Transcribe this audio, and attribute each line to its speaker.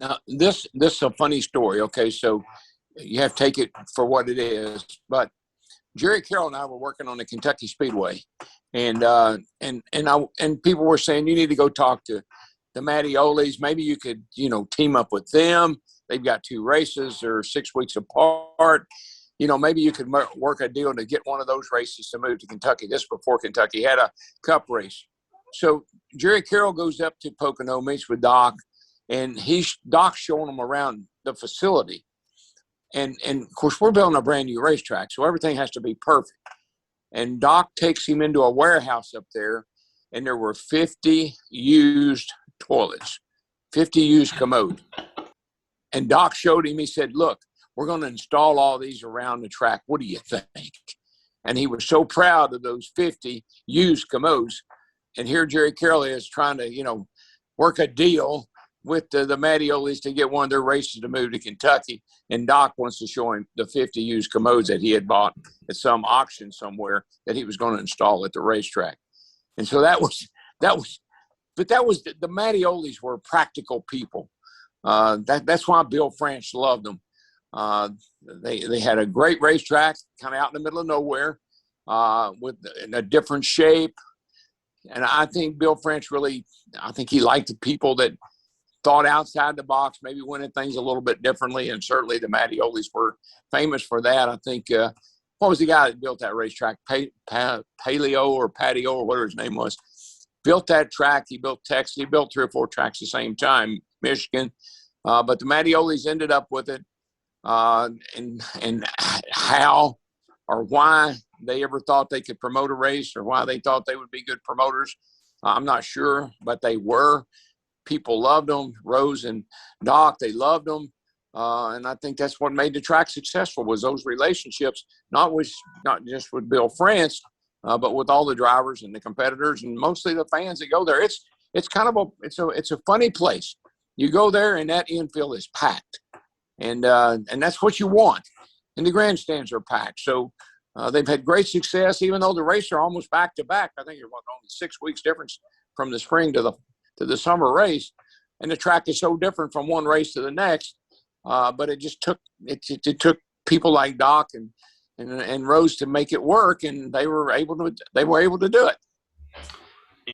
Speaker 1: Now, this is a funny story. Okay, so you have to take it for what it is. But Jerry Carroll and I were working on the Kentucky Speedway, and people were saying you need to go talk to the Mattiolis. Maybe you could team up with them. They've got two races. They're 6 weeks apart. Maybe you could work a deal to get one of those races to move to Kentucky. This before Kentucky had a Cup race. So Jerry Carroll goes up to Pocono, meets with Doc, and Doc's showing him around the facility. And of course, we're building a brand new racetrack, so everything has to be perfect. And Doc takes him into a warehouse up there, and there were 50 used toilets, 50 used commodes. And Doc showed him, he said, look, we're going to install all these around the track. What do you think? And he was so proud of those 50 used commodes. And here Jerry Carroll is trying to, work a deal with the Mattiolis to get one of their races to move to Kentucky. And Doc wants to show him the 50 used commodes that he had bought at some auction somewhere that he was going to install at the racetrack. And so the Mattiolis were practical people. That's why Bill France loved them. They had a great racetrack kind of out in the middle of nowhere, in a different shape. And I think Bill France he liked the people that thought outside the box, maybe went at things a little bit differently. And certainly the Mattiolis were famous for that. I think, what was the guy that built that racetrack? Paleo or Patio or whatever his name was. Built that track. He built Texas. He built 3 or 4 tracks at the same time, Michigan. But the Mattiolis ended up with it. And how or why they ever thought they could promote a race or why they thought they would be good promoters, I'm not sure, but they were. People loved them. Rose and Doc, they loved them. And I think that's what made the track successful was those relationships, not just with Bill France, but with all the drivers and the competitors and mostly the fans that go there. It's kind of it's a funny place. You go there and that infield is packed. And that's what you want. And the grandstands are packed. So they've had great success, even though the races are almost back to back. I think it's only 6 weeks difference from the spring to the summer race. And the track is so different from one race to the next. But it just took people like Doc and Rose to make it work, and they were able to do it.